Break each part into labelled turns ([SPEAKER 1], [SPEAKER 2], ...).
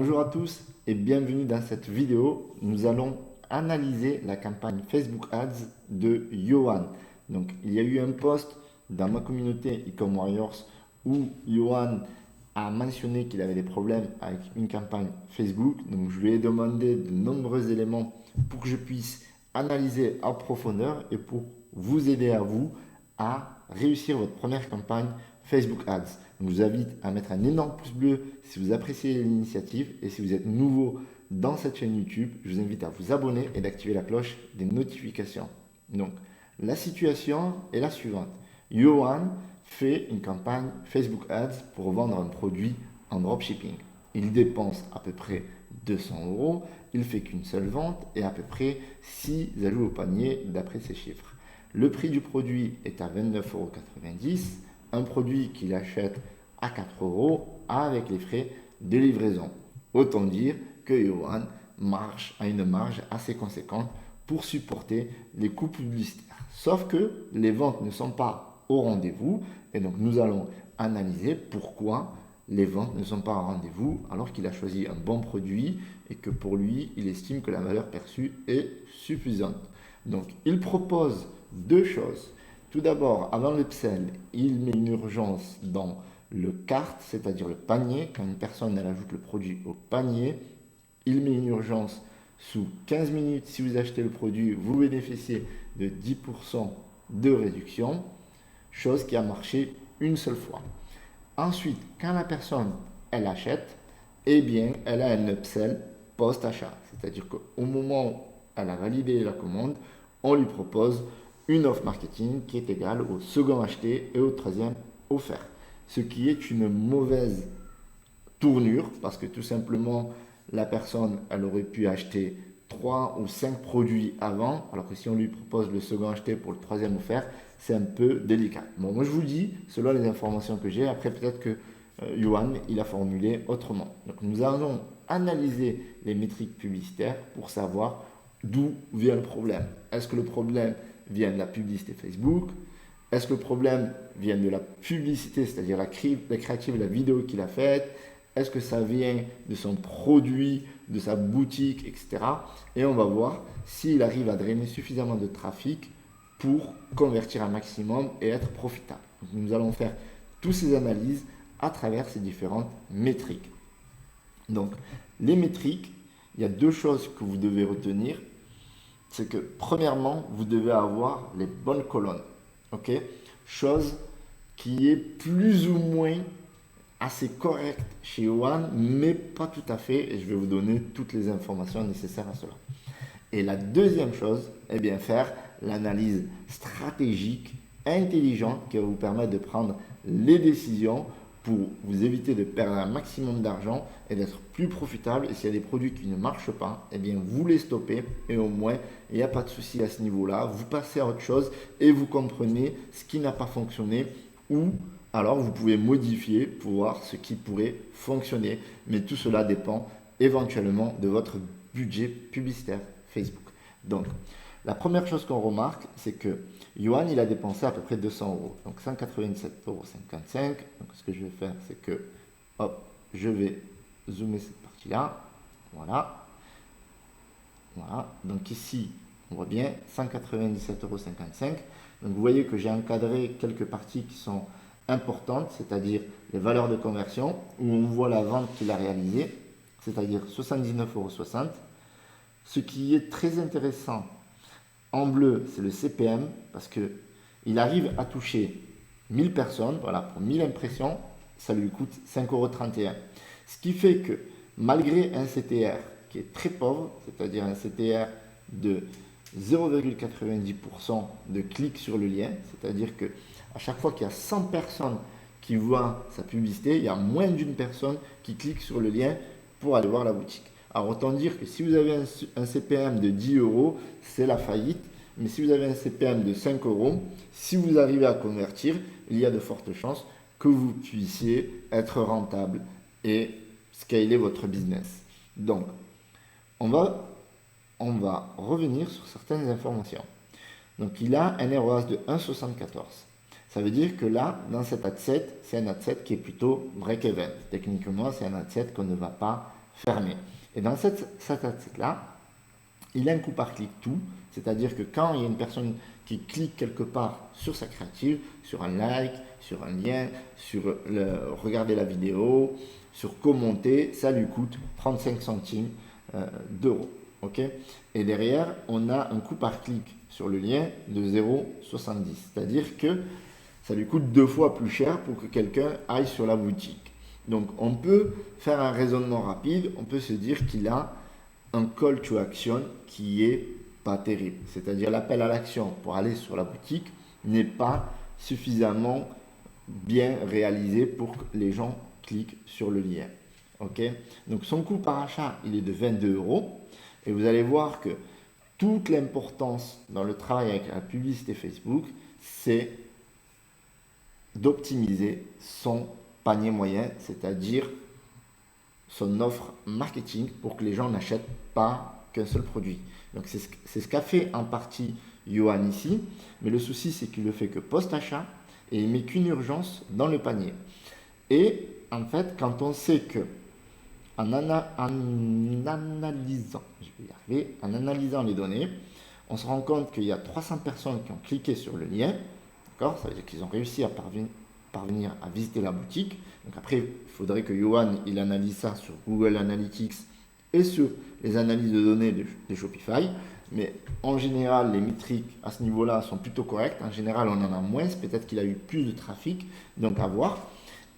[SPEAKER 1] Bonjour à tous et bienvenue dans cette vidéo. Nous allons analyser la campagne Facebook Ads de Johan. Donc, il y a eu un post dans ma communauté Ecom Warriors où Johan a mentionné qu'il avait des problèmes avec une campagne Facebook. Donc, je lui ai demandé de nombreux éléments pour que je puisse analyser en profondeur et pour vous aider à vous à réussir votre première campagne Facebook Ads. Donc, je vous invite à mettre un énorme pouce bleu si vous appréciez l'initiative et si vous êtes nouveau dans cette chaîne YouTube, je vous invite à vous abonner et d'activer la cloche des notifications. Donc, la situation est la suivante. Johan fait une campagne Facebook Ads pour vendre un produit en dropshipping. Il dépense à peu près 200 €, il fait qu'une seule vente et à peu près 6 ajouts au panier d'après ses chiffres. Le prix du produit est à 29,90 €, un produit qu'il achète à 4 € avec les frais de livraison. Autant dire que Johan a une marge assez conséquente pour supporter les coûts publicitaires. Sauf que les ventes ne sont pas au rendez-vous et donc nous allons analyser pourquoi les ventes ne sont pas au rendez-vous alors qu'il a choisi un bon produit et que pour lui, il estime que la valeur perçue est suffisante. Donc, il propose deux choses. Tout d'abord, avant l'upsell, il met une urgence dans le cart, c'est-à-dire le panier. Quand une personne elle ajoute le produit au panier, il met une urgence sous 15 minutes. Si vous achetez le produit, vous bénéficiez de 10% de réduction, chose qui a marché une seule fois. Ensuite, quand la personne elle achète, eh bien, elle a un upsell post-achat. C'est-à-dire qu'au moment où elle a validé la commande, on lui propose une offre marketing qui est égale au second acheté et au troisième offert. Ce qui est une mauvaise tournure parce que tout simplement, la personne, elle aurait pu acheter 3 ou 5 produits avant, alors que si on lui propose le second acheté pour le troisième offert, c'est un peu délicat. Bon, moi je vous dis, selon les informations que j'ai, après peut-être que Johan, il a formulé autrement. Donc nous allons analyser les métriques publicitaires pour savoir d'où vient le problème. Est-ce que le problème vient de la publicité Facebook? Est-ce que le problème vient de la publicité, c'est-à-dire la créative de la vidéo qu'il a faite? Est-ce que ça vient de son produit, de sa boutique, etc. Et on va voir s'il arrive à drainer suffisamment de trafic pour convertir un maximum et être profitable. Donc, nous allons faire toutes ces analyses à travers ces différentes métriques. Donc, les métriques, il y a deux choses que vous devez retenir. C'est que, premièrement, vous devez avoir les bonnes colonnes. Ok? Chose qui est plus ou moins assez correcte chez Johan, mais pas tout à fait. Et je vais vous donner toutes les informations nécessaires à cela. Et la deuxième chose, eh bien, faire l'analyse stratégique intelligente qui va vous permettre de prendre les décisions pour vous éviter de perdre un maximum d'argent et d'être plus profitable. Et s'il y a des produits qui ne marchent pas, eh bien, vous les stoppez et au moins, il n'y a pas de souci à ce niveau-là. Vous passez à autre chose et vous comprenez ce qui n'a pas fonctionné ou alors vous pouvez modifier pour voir ce qui pourrait fonctionner. Mais tout cela dépend éventuellement de votre budget publicitaire Facebook. Donc, la première chose qu'on remarque, c'est que Johan, il a dépensé à peu près 200 €, donc 197,55 €. Donc, ce que je vais faire, c'est que, hop, je vais zoomer cette partie-là. Voilà. Voilà. Donc, ici, on voit bien 197,55 €. Donc, vous voyez que j'ai encadré quelques parties qui sont importantes, c'est-à-dire les valeurs de conversion, où on voit la vente qu'il a réalisée, c'est-à-dire 79,60 €. Ce qui est très intéressant en bleu, c'est le CPM parce qu'il arrive à toucher 1000 personnes. Voilà, pour 1000 impressions, ça lui coûte 5,31 €. Ce qui fait que malgré un CTR qui est très pauvre, c'est-à-dire un CTR de 0,90% de clics sur le lien, c'est-à-dire que à chaque fois qu'il y a 100 personnes qui voient sa publicité, il y a moins d'une personne qui clique sur le lien pour aller voir la boutique. Alors autant dire que si vous avez un CPM de 10 €, c'est la faillite. Mais si vous avez un CPM de 5 €, si vous arrivez à convertir, il y a de fortes chances que vous puissiez être rentable et scaler votre business. Donc, on va revenir sur certaines informations. Donc, il a un ROAS de 1,74. Ça veut dire que là, dans cet ad set, c'est un ad set qui est plutôt break-even. Techniquement, c'est un ad set qu'on ne va pas fermé. Et dans cet asset-là, il a un coût par clic tout, c'est-à-dire que quand il y a une personne qui clique quelque part sur sa créative, sur un like, sur un lien, sur regarder la vidéo, sur commenter, ça lui coûte 35 centimes d'euros. Ok. Et derrière, on a un coût par clic sur le lien de 0,70, c'est-à-dire que ça lui coûte 2 fois plus cher pour que quelqu'un aille sur la boutique. Donc on peut faire un raisonnement rapide, on peut se dire qu'il a un call to action qui est pas terrible. C'est-à-dire l'appel à l'action pour aller sur la boutique n'est pas suffisamment bien réalisé pour que les gens cliquent sur le lien. Ok. Donc son coût par achat, il est de 22 euros. Et vous allez voir que toute l'importance dans le travail avec la publicité Facebook, c'est d'optimiser son panier moyen, c'est-à-dire son offre marketing pour que les gens n'achètent pas qu'un seul produit. Donc c'est ce qu'a fait en partie Johan ici, mais le souci c'est qu'il le fait que post-achat et il met qu'une urgence dans le panier. Et en fait, quand on sait que en analysant, en analysant les données, on se rend compte qu'il y a 300 personnes qui ont cliqué sur le lien, d'accord? Ça veut dire qu'ils ont réussi à parvenir à visiter la boutique. Donc après, il faudrait que Johan il analyse ça sur Google Analytics et sur les analyses de données de Shopify. Mais en général, les métriques à ce niveau-là sont plutôt correctes. En général, on en a moins. Peut-être qu'il a eu plus de trafic, donc à voir.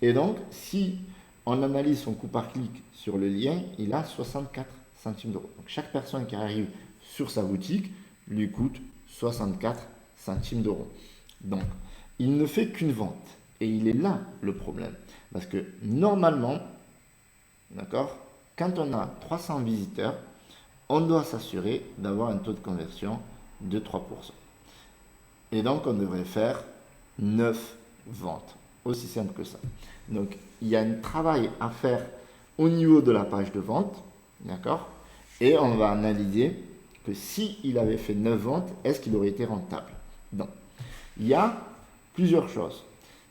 [SPEAKER 1] Et donc, si on analyse son coût par clic sur le lien, il a 64 centimes d'euros. Donc chaque personne qui arrive sur sa boutique lui coûte 64 centimes d'euros. Donc, il ne fait qu'une vente. Et il est là le problème. Parce que normalement, d'accord, quand on a 300 visiteurs, on doit s'assurer d'avoir un taux de conversion de 3%. Et donc, on devrait faire 9 ventes. Aussi simple que ça. Donc, il y a un travail à faire au niveau de la page de vente, d'accord? Et on va analyser que s'il avait fait 9 ventes, est-ce qu'il aurait été rentable? Donc, il y a plusieurs choses.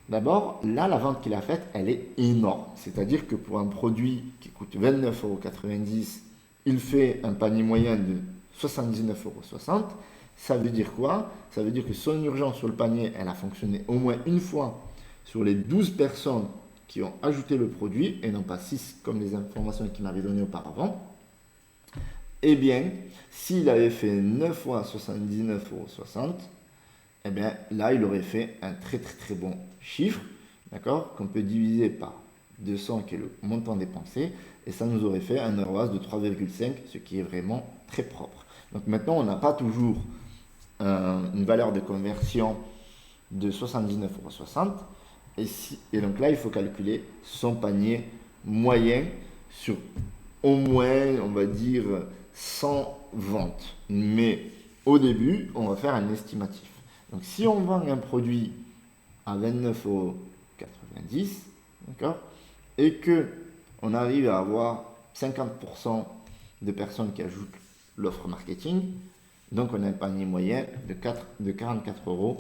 [SPEAKER 1] D'abord, là, la vente qu'il a faite, elle est énorme. C'est-à-dire que pour un produit qui coûte 29,90 €, il fait un panier moyen de 79,60 €. Ça veut dire quoi? Ça veut dire que son urgence sur le panier, elle a fonctionné au moins une fois sur les 12 personnes qui ont ajouté le produit, et non pas 6 comme les informations qu'il m'avait données auparavant. Eh bien, s'il avait fait 9 fois 79,60 €, eh bien là, il aurait fait un très très très bon chiffre, d'accord, qu'on peut diviser par 200 qui est le montant dépensé, et ça nous aurait fait un ROAS de 3,5, ce qui est vraiment très propre. Donc maintenant, on n'a pas toujours une valeur de conversion de 79,60 €, et donc là, il faut calculer son panier moyen sur au moins, on va dire, 100 ventes. Mais au début, on va faire un estimatif. Donc si on vend un produit à 29,90 €, d'accord, et que on arrive à avoir 50% de personnes qui ajoutent l'offre marketing, donc on a un panier moyen de 44,85 €.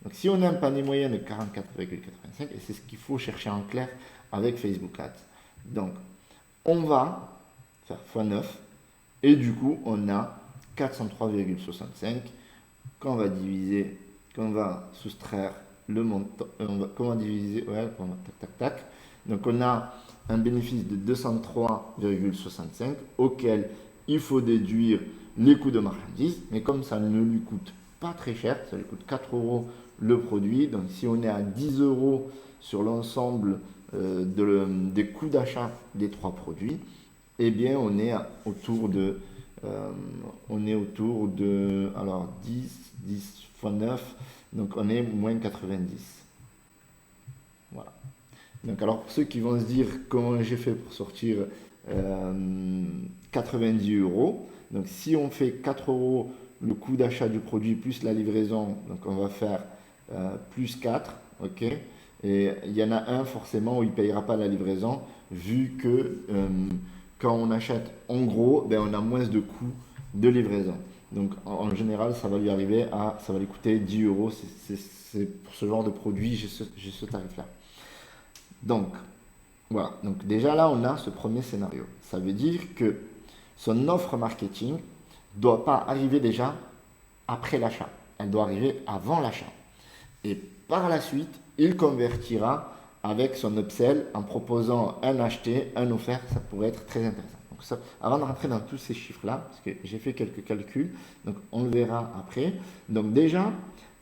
[SPEAKER 1] Donc si on a un panier moyen de 44,85 €, et c'est ce qu'il faut chercher en clair avec Facebook Ads. Donc on va faire x9, et du coup on a 403,65 qu'on va diviser, qu'on va soustraire le montant, comment diviser, ouais, tac, tac, tac. Donc on a un bénéfice de 203,65 auquel il faut déduire les coûts de marchandises, mais comme ça ne lui coûte pas très cher, ça lui coûte 4 € le produit. Donc si on est à 10 € sur l'ensemble des coûts d'achat des 3 produits, eh bien on est autour de alors 10 x 9, donc on est moins 90. Voilà. Donc alors pour ceux qui vont se dire comment j'ai fait pour sortir 90 €, donc si on fait 4 € le coût d'achat du produit plus la livraison, donc on va faire plus 4, ok. Et il y en a un forcément où il ne payera pas la livraison, vu que quand on achète en gros, ben on a moins de coûts de livraison. Donc en général, ça va lui arriver ça va lui coûter 10 €. C'est pour ce genre de produit, j'ai ce tarif-là. Donc, Voilà, donc déjà là, on a ce premier scénario. Ça veut dire que son offre marketing ne doit pas arriver déjà après l'achat. Elle doit arriver avant l'achat. Et par la suite, il convertira avec son upsell en proposant un acheté, un offert. Ça pourrait être très intéressant. Donc ça, avant de rentrer dans tous ces chiffres-là, parce que j'ai fait quelques calculs, donc on le verra après. Donc déjà,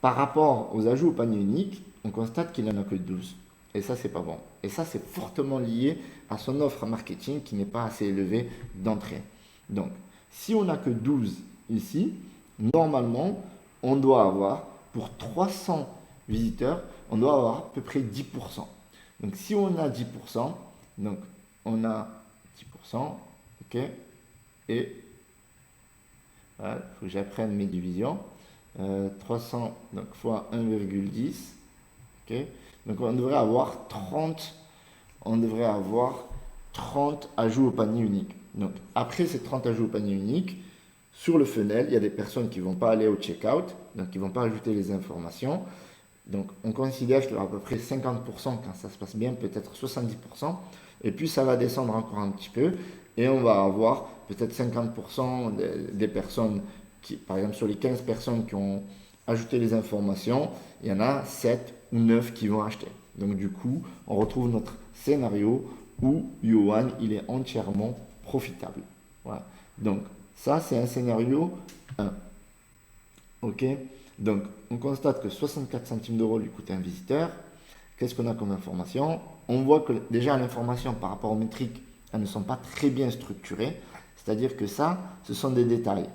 [SPEAKER 1] par rapport aux ajouts au panier unique, on constate qu'il n'en a que 12. Et ça, c'est pas bon. Et ça, c'est fortement lié à son offre marketing qui n'est pas assez élevée d'entrée. Donc, si on n'a que 12 ici, normalement, on doit avoir, pour 300 visiteurs, on doit avoir à peu près 10%. Donc, si on a 10%, donc on a 10%, ok, et voilà, il faut que j'apprenne mes divisions. 300 donc, fois 1,10, ok, donc on devrait avoir 30 ajouts au panier unique. Donc après ces 30 ajouts au panier unique, sur le funnel, il y a des personnes qui ne vont pas aller au checkout, donc qui ne vont pas ajouter les informations. Donc on considère qu'il y aura à peu près 50% quand ça se passe bien, peut-être 70%. Et puis ça va descendre encore un petit peu et on va avoir peut-être 50% des personnes qui, par exemple sur les 15 personnes qui ont ajouté les informations, il y en a 7 ou 9 qui vont acheter. Donc du coup, on retrouve notre scénario où Yohan, il est entièrement profitable. Voilà. Donc ça, c'est un scénario 1. OK? Donc, on constate que 64 centimes d'euros lui coûte un visiteur. Qu'est-ce qu'on a comme information? On voit que déjà l'information par rapport aux métriques, elles ne sont pas très bien structurées. C'est-à-dire que ça, ce sont des détails.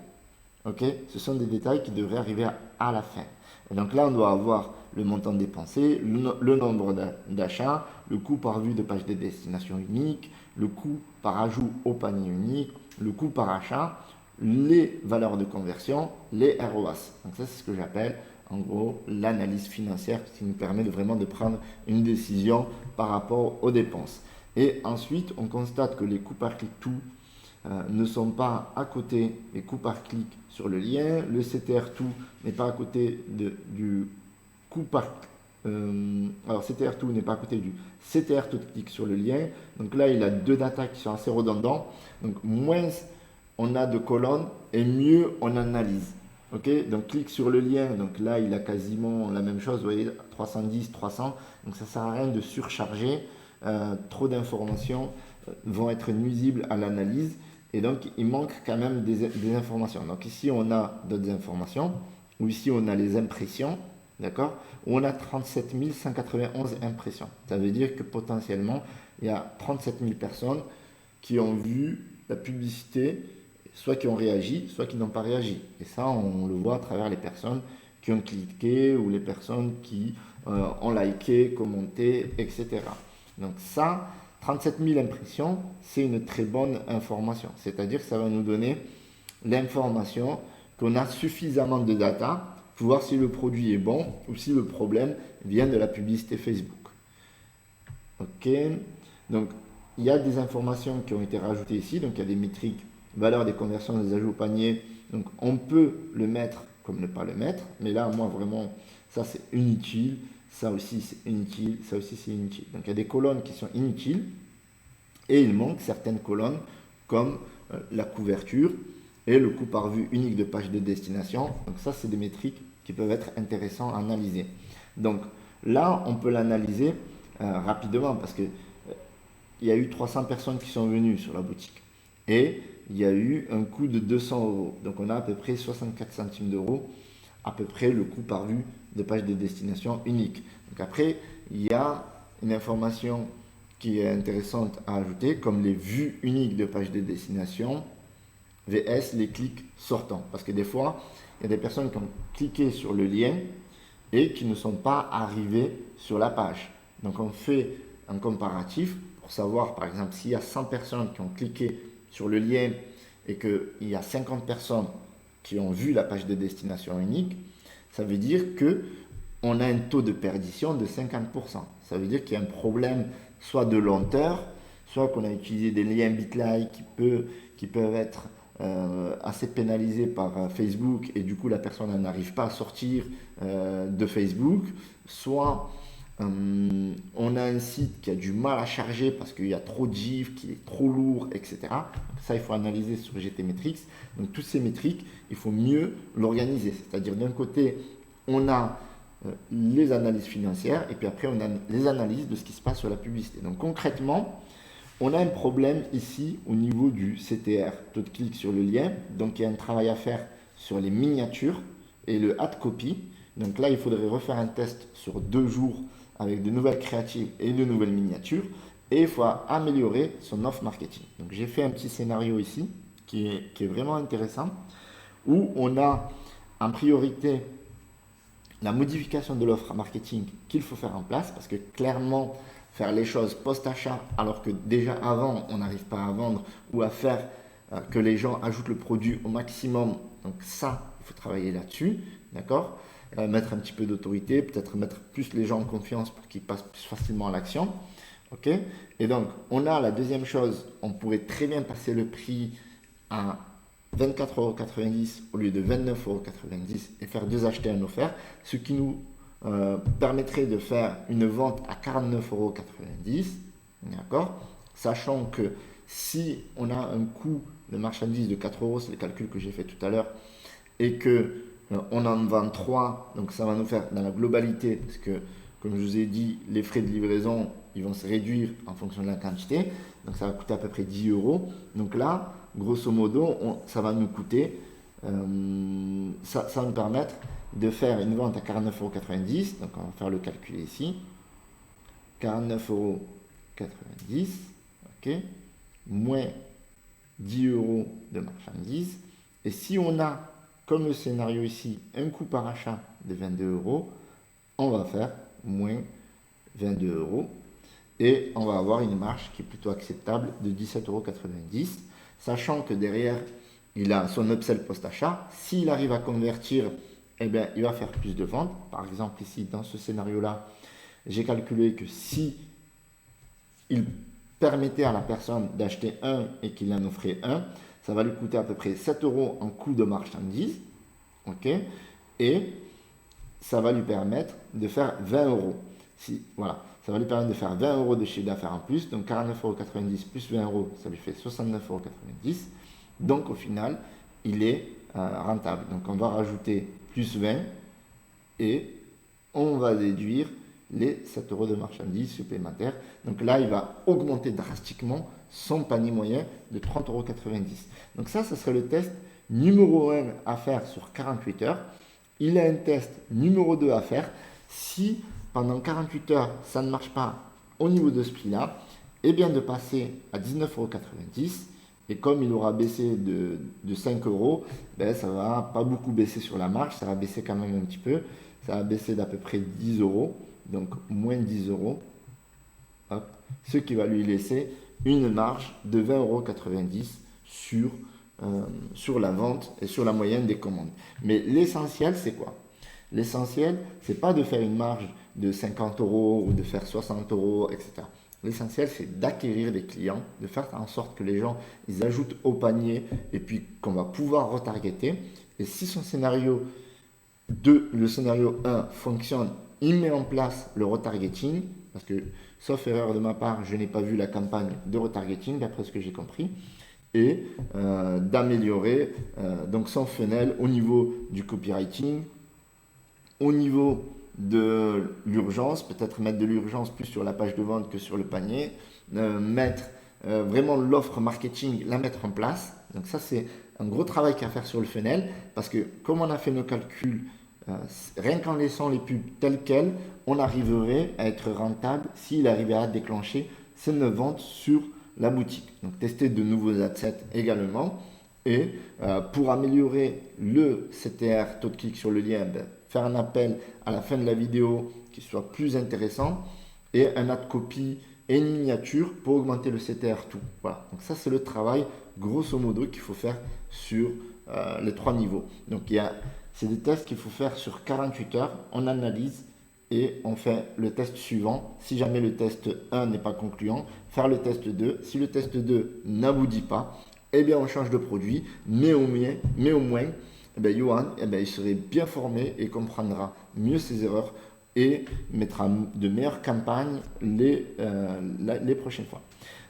[SPEAKER 1] OK? Ce sont des détails qui devraient arriver à la fin. Et donc là, on doit avoir le montant dépensé, le nombre d'achats, le coût par vue de page de destination unique, le coût par ajout au panier unique, le coût par achat, les valeurs de conversion, les ROAS. Donc ça, c'est ce que j'appelle en gros l'analyse financière qui nous permet de vraiment de prendre une décision par rapport aux dépenses. Et ensuite, on constate que les coûts par clic tout ne sont pas à côté des coûts par clic sur le lien. Le CTR tout n'est pas à côté du coût par alors CTR tout n'est pas à côté du CTR tout clic sur le lien. Donc là, il a deux datas qui sont assez redondants. Donc moins on a de colonnes et mieux on analyse. Ok, donc clique sur le lien. Donc là, il a quasiment la même chose. Vous voyez, 310, 300. Donc ça sert à rien de surcharger. Trop d'informations vont être nuisibles à l'analyse. Et donc, il manque quand même des informations. Donc ici, on a d'autres informations. Ou ici, on a les impressions. D'accord? Où on a 37 191 impressions. Ça veut dire que potentiellement, il y a 37 000 personnes qui ont vu la publicité, soit qui ont réagi, soit qui n'ont pas réagi. Et ça, on le voit à travers les personnes qui ont cliqué ou les personnes qui ont liké, commenté, etc. Donc ça, 37 000 impressions, c'est une très bonne information. C'est-à-dire que ça va nous donner l'information qu'on a suffisamment de data pour voir si le produit est bon ou si le problème vient de la publicité Facebook. Ok, donc il y a des informations qui ont été rajoutées ici, donc il y a des métriques, valeur des conversions des ajouts au panier, donc on peut le mettre comme ne pas le mettre, mais là moi vraiment ça c'est inutile, ça aussi c'est inutile, ça aussi c'est inutile. Donc il y a des colonnes qui sont inutiles et il manque certaines colonnes comme la couverture et le coût par vue unique de page de destination. Donc ça c'est des métriques qui peuvent être intéressantes à analyser. Donc là on peut l'analyser rapidement parce que il y a eu 300 personnes qui sont venues sur la boutique et il y a eu un coût de 200 euros. Donc on a à peu près 64 centimes d'euros, à peu près le coût par vue de page de destination unique. Donc après, il y a une information qui est intéressante à ajouter, comme les vues uniques de page de destination, VS les clics sortants. Parce que des fois, il y a des personnes qui ont cliqué sur le lien et qui ne sont pas arrivées sur la page. Donc on fait un comparatif pour savoir, par exemple, s'il y a 100 personnes qui ont cliqué sur le lien et qu'il y a 50 personnes qui ont vu la page de destination unique, ça veut dire que on a un taux de perdition de 50%. Ça veut dire qu'il y a un problème soit de lenteur, soit qu'on a utilisé des liens bitly qui peuvent être assez pénalisés par Facebook et du coup la personne n'arrive pas à sortir de Facebook, soit On a un site qui a du mal à charger parce qu'il y a trop de gifs, qui est trop lourd, etc. Donc ça, il faut analyser sur GTmetrix. Donc toutes ces métriques, il faut mieux l'organiser. C'est-à-dire d'un côté, on a les analyses financières et puis après, on a les analyses de ce qui se passe sur la publicité. Donc concrètement, on a un problème ici au niveau du CTR, taux de clic sur le lien. Donc il y a un travail à faire sur les miniatures et le ad copy. Donc là, il faudrait refaire un test sur 2 jours avec de nouvelles créatives et de nouvelles miniatures. Et il faut améliorer son offre marketing. Donc j'ai fait un petit scénario ici qui est vraiment intéressant où on a en priorité la modification de l'offre marketing qu'il faut faire en place parce que clairement, faire les choses post-achat alors que déjà avant on n'arrive pas à vendre ou à faire que les gens ajoutent le produit au maximum. Donc ça, il faut travailler là-dessus, d'accord, mettre un petit peu d'autorité, peut-être mettre plus les gens en confiance pour qu'ils passent plus facilement à l'action. Ok. Et donc, on a la deuxième chose, on pourrait très bien passer le prix à 24,90 € au lieu de 29,90 € et faire 2 achetés un offert, ce qui nous permettrait de faire une vente à 49,90 €, d'accord, sachant que si on a un coût de marchandise de 4 €, c'est le calcul que j'ai fait tout à l'heure, et que on en vend 3, donc ça va nous faire dans la globalité, parce que comme je vous ai dit, les frais de livraison, ils vont se réduire en fonction de la quantité, donc ça va coûter à peu près 10 €. Donc là, grosso modo, ça va nous coûter, ça va nous permettre de faire une vente à 49,90 €, donc on va faire le calcul ici, 49,90 €, ok, moins 10 € de marchandises, et si on a, comme le scénario ici, un coût par achat de 22 €, on va faire moins 22 € et on va avoir une marge qui est plutôt acceptable de 17,90 €, sachant que derrière, il a son upsell post-achat. S'il arrive à convertir, eh bien, il va faire plus de ventes. Par exemple, ici, dans ce scénario-là, j'ai calculé que si il permettait à la personne d'acheter un et qu'il en offrait un, ça va lui coûter à peu près 7 € en coût de marchandise. Ok, et ça va lui permettre de faire 20 €. Voilà, ça va lui permettre de faire 20 € de chiffre d'affaires en plus. Donc 49,90 € plus 20 €, ça lui fait 69,90 €. Donc au final, il est rentable. Donc on va rajouter plus 20 et on va déduire les 7 € de marchandises supplémentaires. Donc là, il va augmenter drastiquement son panier moyen de 30,90 €. Donc ça serait le test numéro 1 à faire sur 48 heures. Il a un test numéro 2 à faire. Si pendant 48 heures, ça ne marche pas au niveau de ce prix-là, eh bien de passer à 19,90 €. Et comme il aura baissé de 5 €, ben ça ne va pas beaucoup baisser sur la marge, ça va baisser quand même un petit peu. Ça va baisser d'à peu près 10 €, donc moins 10 €. Hop. Ce qui va lui laisser une marge de 20,90 € sur la vente et sur la moyenne des commandes. Mais l'essentiel, c'est quoi? L'essentiel, c'est pas de faire une marge de 50 € ou de faire 60 €, etc. L'essentiel, c'est d'acquérir des clients, de faire en sorte que les gens, ils ajoutent au panier et puis qu'on va pouvoir retargeter. Et si son scénario 2, le scénario 1 fonctionne, il met en place le retargeting, parce que, sauf erreur de ma part, je n'ai pas vu la campagne de retargeting, d'après ce que j'ai compris, et d'améliorer donc son funnel au niveau du copywriting, au niveau de l'urgence, peut-être mettre de l'urgence plus sur la page de vente que sur le panier, mettre vraiment l'offre marketing, la mettre en place. Donc ça, c'est un gros travail qu'il y a à faire sur le funnel, parce que comme on a fait nos calculs, rien qu'en laissant les pubs telles quelles, on arriverait à être rentable s'il arrivait à déclencher ces 9 ventes sur la boutique. Donc tester de nouveaux adsets également. Et pour améliorer le CTR, taux de clic sur le lien, faire un appel à la fin de la vidéo qui soit plus intéressant et un ad copy et une miniature pour augmenter le CTR tout. Voilà, donc ça c'est le travail grosso modo qu'il faut faire sur les 3 niveaux. Donc c'est des tests qu'il faut faire sur 48 heures, on analyse et on fait le test suivant. Si jamais le test 1 n'est pas concluant, faire le test 2. Si le test 2 n'aboutit pas, eh bien on change de produit, mais au moins, eh bien, Johan, eh bien, il serait bien formé et comprendra mieux ses erreurs et mettra de meilleures campagnes les prochaines fois.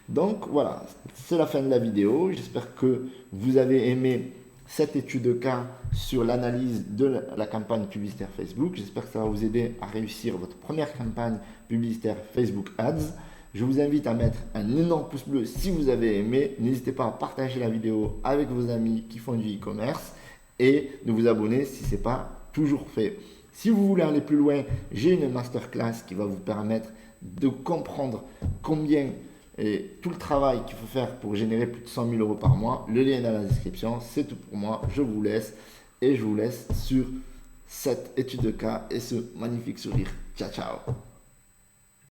[SPEAKER 1] Donc voilà, c'est la fin de la vidéo. J'espère que vous avez aimé cette étude de cas sur l'analyse de la campagne publicitaire Facebook. J'espère que ça va vous aider à réussir votre première campagne publicitaire Facebook Ads. Je vous invite à mettre un énorme pouce bleu si vous avez aimé. N'hésitez pas à partager la vidéo avec vos amis qui font du e-commerce et de vous abonner si ce n'est pas toujours fait. Si vous voulez aller plus loin, j'ai une masterclass qui va vous permettre de comprendre combien et tout le travail qu'il faut faire pour générer plus de 100 000 euros par mois. Le lien est dans la description. C'est tout pour moi. Je vous laisse et je vous laisse sur cette étude de cas et ce magnifique sourire. Ciao, ciao.